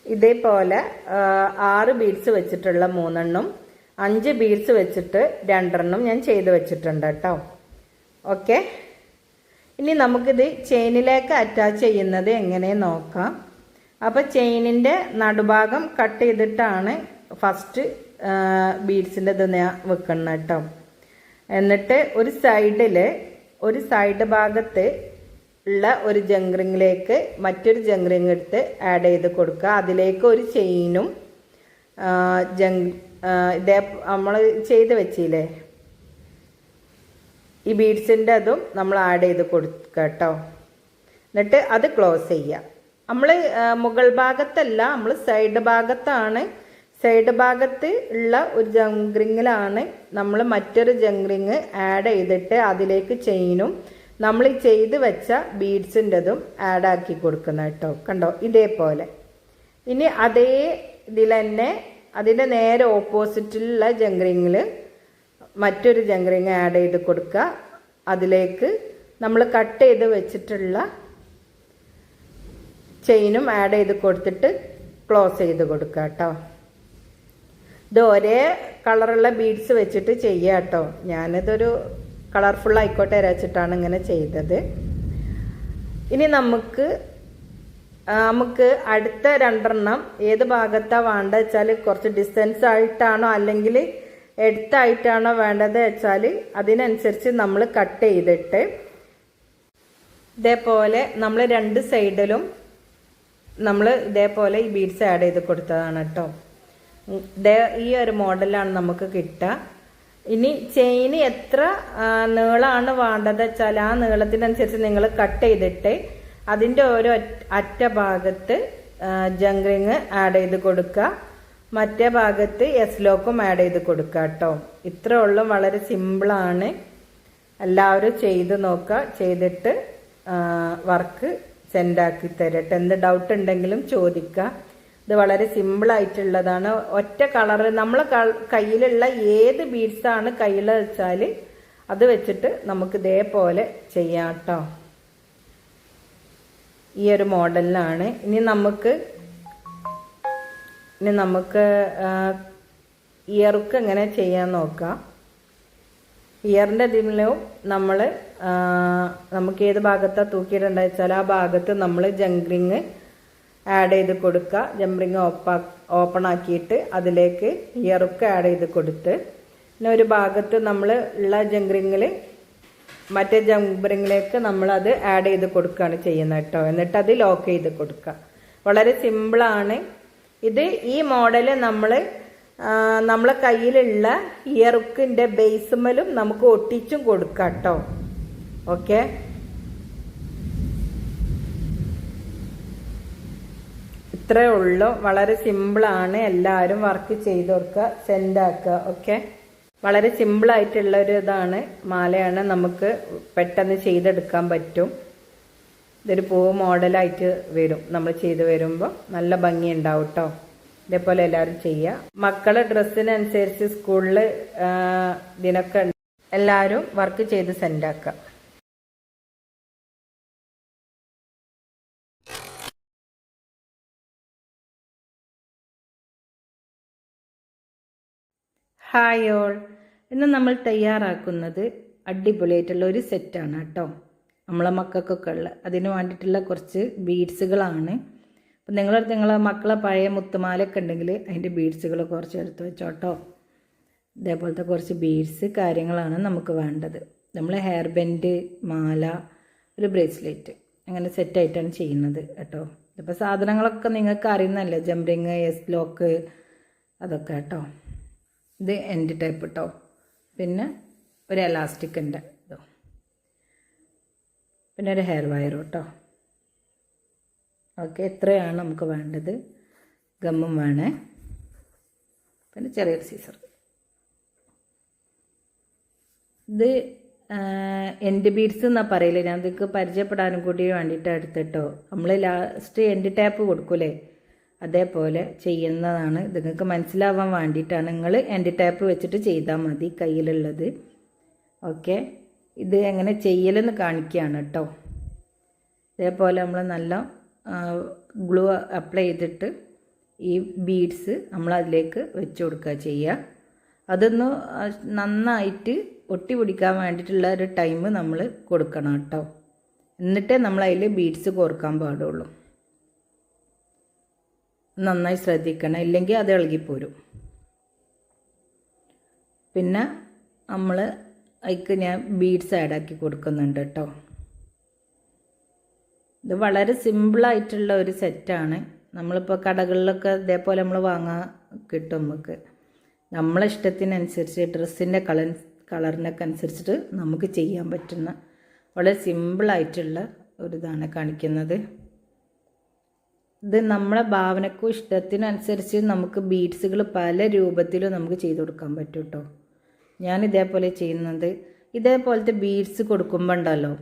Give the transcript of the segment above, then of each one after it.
ഇതേപോലെ 6 ബീഡ്സ് വെച്ചിട്ടുള്ള 3 5 ബീഡ്സ് വെച്ചിട്ട് 2 ഞാൻ ചെയ്ത് വെച്ചിട്ടുണ്ട് കേട്ടോ. ഓക്കെ, ഇനി നമുക്കിത് ചെയിനിലേക്ക് അറ്റാച്ച് ചെയ്യുന്നത് എങ്ങനെ നോക്കാം. അപ്പോൾ ചെയിനിൻ്റെ നടുഭാഗം കട്ട് ചെയ്തിട്ടാണ് ഫസ്റ്റ് ബീഡ്സിൻ്റെ ഇത് ഞാൻ വെക്കുന്നത് കേട്ടോ. എന്നിട്ട് ഒരു സൈഡ് ഭാഗത്ത് ഉള്ള ഒരു ജംഗ്രിങ്ങിലേക്ക് മറ്റൊരു ജംഗ്രിങ് എടുത്ത് ആഡ് ചെയ്ത് കൊടുക്കുക. അതിലേക്ക് ഒരു ചെയിനും ഇതേ നമ്മൾ ചെയ്ത് വെച്ചില്ലേ ഈ ബീഡ്സിൻ്റെ അതും നമ്മൾ ആഡ് ചെയ്ത് കൊടുക്കുക കേട്ടോ. എന്നിട്ട് അത് ക്ലോസ് ചെയ്യുക. നമ്മൾ മുകൾ ഭാഗത്തല്ല, നമ്മൾ സൈഡ് ഭാഗത്താണ്. സൈഡ് ഭാഗത്ത് ഉള്ള ഒരു ജംഗ്രിങ്ങിലാണ് നമ്മൾ മറ്റൊരു ജംഗ്രിങ് ആഡ് ചെയ്തിട്ട് അതിലേക്ക് ചെയിനും നമ്മൾ ഈ ചെയ്ത് വെച്ച ബീഡ്സിൻ്റെതും ആഡ് ആക്കി കൊടുക്കുന്ന കേട്ടോ. കണ്ടോ, ഇതേപോലെ. ഇനി അതേ ഇതിൽ തന്നെ അതിൻ്റെ നേരെ ഓപ്പോസിറ്റിലുള്ള ജംഗ്രിങ്ങിൽ മറ്റൊരു ജംഗ്രിങ് ആഡ് ചെയ്ത് കൊടുക്കുക. അതിലേക്ക് നമ്മൾ കട്ട് ചെയ്ത് വെച്ചിട്ടുള്ള ചെയിനും ആഡ് ചെയ്ത് കൊടുത്തിട്ട് ക്ലോസ് ചെയ്ത് കൊടുക്കുക കേട്ടോ. ഇത് ഒരേ കളറുള്ള ബീഡ്സ് വെച്ചിട്ട് ചെയ്യുക കേട്ടോ. ഞാനിതൊരു കളർഫുൾ ആയിക്കോട്ടെ വെച്ചിട്ടാണ് ഇങ്ങനെ ചെയ്തത്. ഇനി നമുക്ക് അടുത്ത 2 ഏത് ഭാഗത്താണ് വേണ്ടത് വെച്ചാൽ കുറച്ച് ഡിസ്റ്റൻസ് ആയിട്ടാണോ അല്ലെങ്കിൽ എടുത്തായിട്ടാണോ വേണ്ടത് വെച്ചാൽ അതിനനുസരിച്ച് നമ്മൾ കട്ട് ചെയ്തിട്ട് ഇതേപോലെ നമ്മൾ 2 സൈഡിലും നമ്മൾ ഇതേപോലെ ഈ ബീഡ്സ് ആഡ് ചെയ്ത് കൊടുത്തതാണ് കേട്ടോ. ഈ ഒരു മോഡലാണ് നമുക്ക് കിട്ടുക. ഇനി ചെയിന് എത്ര നീളമാണ് വേണ്ടത് വെച്ചാൽ ആ നീളത്തിനനുസരിച്ച് നിങ്ങൾ കട്ട് ചെയ്തിട്ട് അതിൻ്റെ ഓരോ അറ്റഭാഗത്ത് ജംഗ്രിങ് ആഡ് ചെയ്ത് കൊടുക്കുക. മറ്റേ ഭാഗത്ത് എസ് ലോക്കും ആഡ് ചെയ്ത് കൊടുക്കുക കേട്ടോ. ഇത്രേ ഉള്ളൂ, വളരെ സിമ്പിളാണ്. എല്ലാവരും ചെയ്ത് നോക്കുക. ചെയ്തിട്ട് വർക്ക് സെൻഡാക്കി തരട്ടെ. എന്ത് ഡൗട്ട് ഉണ്ടെങ്കിലും ചോദിക്കുക. ഇത് വളരെ സിമ്പിളായിട്ടുള്ളതാണ്. ഒറ്റ കളറ് നമ്മളെ കയ്യിലുള്ള ഏത് ബീഡ്സാണ് കയ്യിൽ വെച്ചാൽ അത് വെച്ചിട്ട് നമുക്ക് ഇതേപോലെ ചെയ്യാം കേട്ടോ. ഈ ഒരു മോഡലിലാണ്. ഇനി നമുക്ക് ഇയർക്ക് എങ്ങനെ ചെയ്യാൻ നോക്കാം. ഇയറിൻ്റെ ഇതിലും നമുക്ക് ഏത് ഭാഗത്താണ് തൂക്കിയിട്ടുണ്ടെന്ന് വെച്ചാൽ ആ ഭാഗത്ത് നമ്മൾ ജംഗ്രിങ് ആഡ് ചെയ്ത് കൊടുക്കുക. ജംഗ്രിങ് ഓപ്പൺ ആക്കിയിട്ട് അതിലേക്ക് ഇയർക്ക് ആഡ് ചെയ്ത് കൊടുത്ത് പിന്നെ ഒരു ഭാഗത്ത് നമ്മൾ ഉള്ള ജംഗ്രിങ്ങിൽ മറ്റേ ജംഗ്രിങ്ങിലേക്ക് നമ്മളത് ആഡ് ചെയ്ത് കൊടുക്കുകയാണ് ചെയ്യുന്നത് കേട്ടോ. എന്നിട്ട് അത് ലോക്ക് ചെയ്ത് കൊടുക്കുക. വളരെ സിമ്പിളാണ് ഇത്. ഈ മോഡല് നമ്മളെ കയ്യിലുള്ള ഇയർക്കിൻ്റെ ബേസുമലും നമുക്ക് ഒട്ടിച്ചും കൊടുക്കാം കേട്ടോ. ഓക്കെ, ഇത്രേ ഉള്ളൂ. വളരെ സിമ്പിളാണ്. എല്ലാവരും വർക്ക് ചെയ്ത് കൊടുക്കുക, സെൻഡ് ആക്കുക. ഓക്കെ, വളരെ സിമ്പിളായിട്ടുള്ള ഒരു ഇതാണ്, മാലയാണ്. നമുക്ക് പെട്ടെന്ന് ചെയ്തെടുക്കാൻ പറ്റും. ഇതൊരു പൂവ് മോഡലായിട്ട് വരും. നമ്മൾ ചെയ്ത് വരുമ്പോൾ നല്ല ഭംഗി ഉണ്ടാവും കേട്ടോ. ഇതേപോലെ എല്ലാവരും ചെയ്യുക. മക്കളെ ഡ്രസ്സിനനുസരിച്ച് സ്കൂളിൽ ഇതിനൊക്കെ എല്ലാവരും വർക്ക് ചെയ്ത് സെൻഡ് ആക്കുക. ഹായ് ഓൾ, ഇന്ന് നമ്മൾ തയ്യാറാക്കുന്നത് അടിപൊളിയായിട്ടുള്ള ഒരു സെറ്റാണ് കേട്ടോ. നമ്മളെ മക്കൾക്കൊക്കെ ഉള്ള അതിന് വേണ്ടിയിട്ടുള്ള കുറച്ച് ബീഡ്സുകളാണ്. അപ്പം നിങ്ങളെ മക്കളെ പഴയ മുത്തുമാലൊക്കെ ഉണ്ടെങ്കിൽ അതിൻ്റെ ബീഡ്സുകൾ കുറച്ച് എടുത്ത് വെച്ചോട്ടോ. ഇതേപോലത്തെ കുറച്ച് ബീഡ്സ് കാര്യങ്ങളാണ് നമുക്ക് വേണ്ടത്. നമ്മൾ ഹെയർ ബാൻഡ്, മാല, ഒരു ബ്രേസ്ലെറ്റ് അങ്ങനെ സെറ്റായിട്ടാണ് ചെയ്യുന്നത് കേട്ടോ. ഇപ്പോൾ സാധനങ്ങളൊക്കെ നിങ്ങൾക്ക് അറിയുന്നല്ലേ, ജംറിങ്, എസ് ലോക്ക്, അതൊക്കെ കേട്ടോ. ഇത് എൻഡ് ടൈപ്പ് കേട്ടോ. പിന്നെ ഒരു എലാസ്റ്റിക്കിൻ്റെ ഇതോ, പിന്നെ ഒരു ഹെയർ വയർ കേട്ടോ. ഓക്കെ, ഇത്രയാണ് നമുക്ക് വേണ്ടത്. ഗമ്മും വേണേ, പിന്നെ ചെറിയൊരു സീസർ. ഇത് എൻഡ് ബീഡ്സ് എന്നാണ് പറയില്ല. ഞാൻ നിങ്ങൾക്ക് പരിചയപ്പെടാനും കൂടി വേണ്ടിയിട്ടാണ് എടുത്തിട്ടോ. നമ്മൾ ലാസ്റ്റ് എൻഡ് ടാപ്പ് കൊടുക്കൂലേ, അതേപോലെ ചെയ്യുന്നതാണ്. ഇത് നിങ്ങൾക്ക് മനസ്സിലാവാൻ വേണ്ടിയിട്ടാണ്. നിങ്ങൾ എൻഡ് ടാപ്പ് വെച്ചിട്ട് ചെയ്താൽ മതി കയ്യിലുള്ളത്. ഓക്കെ, ഇത് എങ്ങനെ ചെയ്യലെന്ന് കാണിക്കുകയാണ് കേട്ടോ. ഇതേപോലെ നമ്മൾ നല്ല ഗ്ലൂ അപ്ലൈ ചെയ്തിട്ട് ഈ ബീഡ്സ് നമ്മൾ അതിലേക്ക് വെച്ച് കൊടുക്കുക ചെയ്യുക. അതൊന്ന് നന്നായിട്ട് ഒട്ടി പിടിക്കാൻ വേണ്ടിയിട്ടുള്ള ഒരു ടൈം നമ്മൾ കൊടുക്കണം കേട്ടോ. എന്നിട്ടേ നമ്മൾ അതിൽ ബീഡ്സ് കോർക്കാൻ പാടുള്ളൂ. നന്നായി ശ്രദ്ധിക്കണം, ഇല്ലെങ്കിൽ അത് ഇളകിപ്പോരും. പിന്നെ നമ്മൾ അതിക്ക് ഞാൻ ബീഡ്സ് ആഡാക്കി കൊടുക്കുന്നുണ്ട് കേട്ടോ. ഇത് വളരെ സിമ്പിളായിട്ടുള്ള ഒരു സെറ്റാണ്. നമ്മളിപ്പോൾ കടകളിലൊക്കെ ഇതേപോലെ നമ്മൾ വാങ്ങാൻ കിട്ടും. നമുക്ക് നമ്മളെ ഇഷ്ടത്തിനനുസരിച്ച് ഡ്രസ്സിൻ്റെ കളറിനൊക്കെ അനുസരിച്ചിട്ട് നമുക്ക് ചെയ്യാൻ പറ്റുന്ന വളരെ സിമ്പിളായിട്ടുള്ള ഒരിതാണ് കാണിക്കുന്നത്. ഇത് നമ്മളെ ഭാവനക്കും ഇഷ്ടത്തിനനുസരിച്ച് നമുക്ക് ബീഡ്സുകൾ പല രൂപത്തിലും നമുക്ക് ചെയ്ത് കൊടുക്കാൻ പറ്റും കേട്ടോ. ഞാൻ ഇതേപോലെ ചെയ്യുന്നത്. ഇതേപോലത്തെ ബീഡ്സ് കൊടുക്കുമ്പോൾ ഉണ്ടല്ലോ,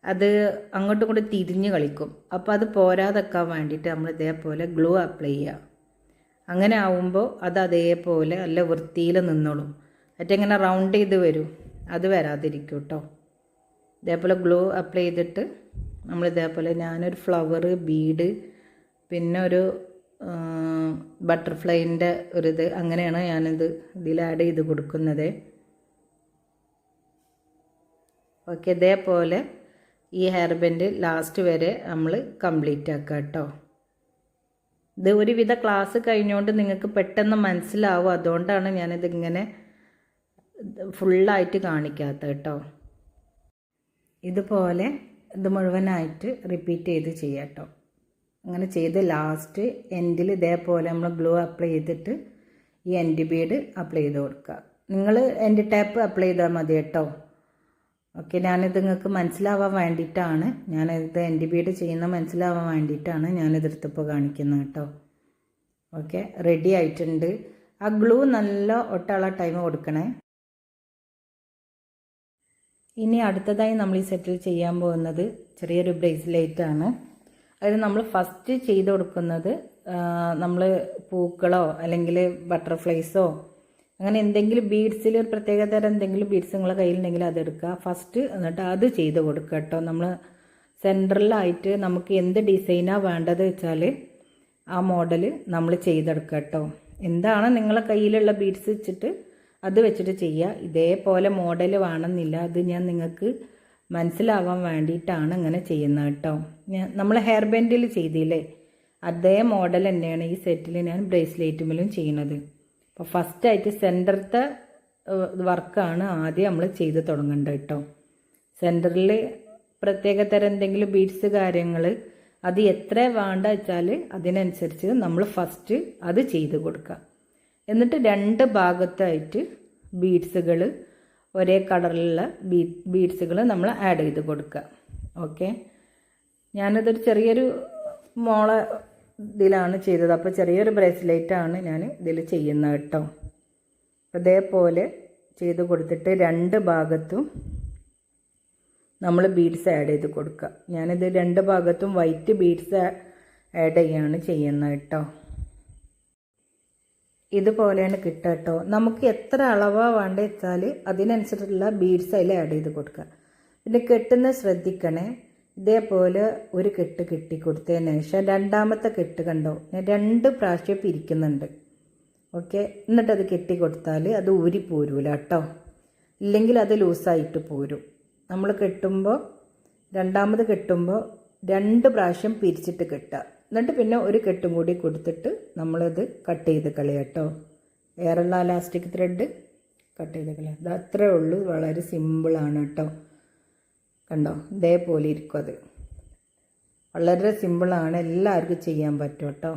അത് അങ്ങോട്ടും ഇങ്ങോട്ടും തിരിഞ്ഞ് കളിക്കും. അപ്പോൾ അത് പോരാതെക്കാൻ വേണ്ടിയിട്ട് നമ്മൾ ഇതേപോലെ ഗ്ലൂ അപ്ലൈ ചെയ്യുക. അങ്ങനെ ആവുമ്പോൾ അത് അതേപോലെ നല്ല വൃത്തിയിൽ നിന്നോളും. മറ്റെങ്ങനെ റൗണ്ട് ചെയ്ത് വരും, അത് വരാതിരിക്കും കേട്ടോ. ഇതേപോലെ ഗ്ലൂ അപ്ലൈ ചെയ്തിട്ട് നമ്മൾ ഇതേപോലെ ഞാനൊരു ഫ്ലവർ ബീഡ് പിന്നെ ഒരു ബട്ടർഫ്ലൈൻ്റെ ഒരിത് അങ്ങനെയാണ് ഞാനിത് ഇതിൽ ആഡ് ചെയ്ത് കൊടുക്കുന്നത്. ഓക്കെ, ഇതേപോലെ ഈ ഹെയർ ബാൻഡ് ലാസ്റ്റ് വരെ നമ്മൾ കംപ്ലീറ്റ് ആക്കുക കേട്ടോ. ഇത് ഒരുവിധ ക്ലാസ് കഴിഞ്ഞുകൊണ്ട് നിങ്ങൾക്ക് പെട്ടെന്ന് മനസ്സിലാവും. അതുകൊണ്ടാണ് ഞാനിതിങ്ങനെ ഫുള്ളായിട്ട് കാണിക്കാത്തത് കേട്ടോ. ഇതുപോലെ ഇത് മുഴുവനായിട്ട് റിപ്പീറ്റ് ചെയ്ത് ചെയ്യാം കേട്ടോ. അങ്ങനെ ചെയ്ത് ലാസ്റ്റ് എൻഡിൽ ഇതേപോലെ നമ്മൾ ഗ്ലൂ അപ്ലൈ ചെയ്തിട്ട് ഈ എൻഡ് ബീഡ് അപ്ലൈ ചെയ്ത് കൊടുക്കുക. നിങ്ങൾ എൻഡ് ടാപ്പ് അപ്ലൈ ചെയ്താൽ മതി കേട്ടോ. ഓക്കെ, ഞാനിത് നിങ്ങൾക്ക് മനസ്സിലാവാൻ വേണ്ടിയിട്ടാണ്, ഞാനിത് എൻഡ് ബീഡ് ചെയ്യുന്ന മനസ്സിലാവാൻ വേണ്ടിയിട്ടാണ് ഞാനിതെടുത്തപ്പോൾ കാണിക്കുന്നത് കേട്ടോ. ഓക്കെ, റെഡി ആയിട്ടുണ്ട്. ആ ഗ്ലൂ നല്ല ഒട്ടാനുള്ള ടൈം കൊടുക്കണേ. ഇനി അടുത്തതായി നമ്മൾ ഈ സെറ്റിൽ ചെയ്യാൻ പോകുന്നത് ചെറിയൊരു ബ്രേസ്ലെറ്റ് ആണ്. അതിന് നമ്മൾ ഫസ്റ്റ് ചെയ്ത് കൊടുക്കുന്നത് നമ്മൾ പൂക്കളോ അല്ലെങ്കിൽ ബട്ടർഫ്ലൈസോ അങ്ങനെ എന്തെങ്കിലും ബീഡ്സിൽ ഒരു പ്രത്യേക തരം എന്തെങ്കിലും ബീഡ്സ് നിങ്ങളുടെ കയ്യിലുണ്ടെങ്കിൽ അതെടുക്കുക ഫസ്റ്റ്. എന്നിട്ട് അത് ചെയ്ത് കൊടുക്കുക കേട്ടോ. നമ്മൾ സെൻട്രലായിട്ട് നമുക്ക് എന്ത് ഡിസൈനാണ് വേണ്ടത് വെച്ചാൽ ആ മോഡൽ നമ്മൾ ചെയ്തെടുക്കുക കേട്ടോ. എന്താണ് നിങ്ങളെ കയ്യിലുള്ള ബീഡ്സ് വെച്ചിട്ട് അത് വെച്ചിട്ട് ചെയ്യുക. ഇതേപോലെ മോഡൽ വേണമെന്നില്ല. അത് ഞാൻ നിങ്ങൾക്ക് മനസ്സിലാവാൻ വേണ്ടിയിട്ടാണ് ഇങ്ങനെ ചെയ്യുന്നത് കേട്ടോ. നമ്മൾ ഹെയർ ബാൻഡിൽ ചെയ്തില്ലേ അതേ മോഡൽ തന്നെയാണ് ഈ സെറ്റിൽ ഞാൻ ബ്രേസ്ലെറ്റുമിലും ചെയ്യുന്നത്. അപ്പോൾ ഫസ്റ്റായിട്ട് സെൻറ്ററത്തെ വർക്കാണ് ആദ്യം നമ്മൾ ചെയ്ത് തുടങ്ങേണ്ടത് കേട്ടോ. സെൻറ്ററിൽ പ്രത്യേക തരം എന്തെങ്കിലും ബീഡ്സ് കാര്യങ്ങൾ അത് എത്ര വേണ്ട വെച്ചാൽ അതിനനുസരിച്ച് നമ്മൾ ഫസ്റ്റ് അത് ചെയ്ത് കൊടുക്കുക. എന്നിട്ട് രണ്ട് ഭാഗത്തായിട്ട് ബീഡ്സുകൾ ഒരേ കളറിലുള്ള ബീഡ്സുകൾ നമ്മൾ ആഡ് ചെയ്ത് കൊടുക്കുക. ഓക്കെ, ഞാനിതൊരു ചെറിയൊരു മോളെ ഇതിലാണ് ചെയ്തത്. അപ്പോൾ ചെറിയൊരു ബ്രേസ്ലെറ്റാണ് ഞാൻ ഇതിൽ ചെയ്യുന്നത് കേട്ടോ. അതേപോലെ ചെയ്ത് കൊടുത്തിട്ട് രണ്ട് ഭാഗത്തും നമ്മൾ ബീഡ്സ് ആഡ് ചെയ്ത് കൊടുക്കുക. ഞാനിത് രണ്ട് ഭാഗത്തും വൈറ്റ് ബീഡ്സ് ആഡ് ചെയ്യാണ് ചെയ്യുന്നത് കേട്ടോ. ഇതുപോലെയാണ് കിട്ടുക കേട്ടോ. നമുക്ക് എത്ര അളവാണ് വേണ്ടത് വെച്ചാൽ അതിനനുസരിച്ചുള്ള ബീഡ്സ് അതിൽ ആഡ് ചെയ്ത് കൊടുക്കുക. പിന്നെ കെട്ടുന്നത് ശ്രദ്ധിക്കണേ. ഇതേപോലെ ഒരു കെട്ട് കെട്ടി കൊടുത്തതിന് ശേഷം രണ്ടാമത്തെ കെട്ട് കണ്ടോ ഞാൻ 2 പ്രാവശ്യം പിരിക്കുന്നുണ്ട്. ഓക്കെ, എന്നിട്ടത് കെട്ടി കൊടുത്താൽ അത് ഊരി പോരൂല കേട്ടോ. ഇല്ലെങ്കിൽ അത് ലൂസായിട്ട് പോരും. നമ്മൾ കെട്ടുമ്പോൾ രണ്ടാമത് കെട്ടുമ്പോൾ 2 പ്രാവശ്യം പിരിച്ചിട്ട് കെട്ടുക. എന്നിട്ട് പിന്നെ ഒരു കെട്ടും കൂടി കൊടുത്തിട്ട് നമ്മളത് കട്ട് ചെയ്ത് കളയുക കേട്ടോ. വേറെയുള്ള ഇലാസ്റ്റിക് ത്രെഡ് കട്ട് ചെയ്ത് കളയുക. അത് അത്രേ ഉള്ളൂ. വളരെ സിമ്പിളാണ് കേട്ടോ. കണ്ടോ, ഇതേപോലെ ഇരിക്കും. അത് വളരെ സിമ്പിളാണ്, എല്ലാവർക്കും ചെയ്യാൻ പറ്റും കേട്ടോ.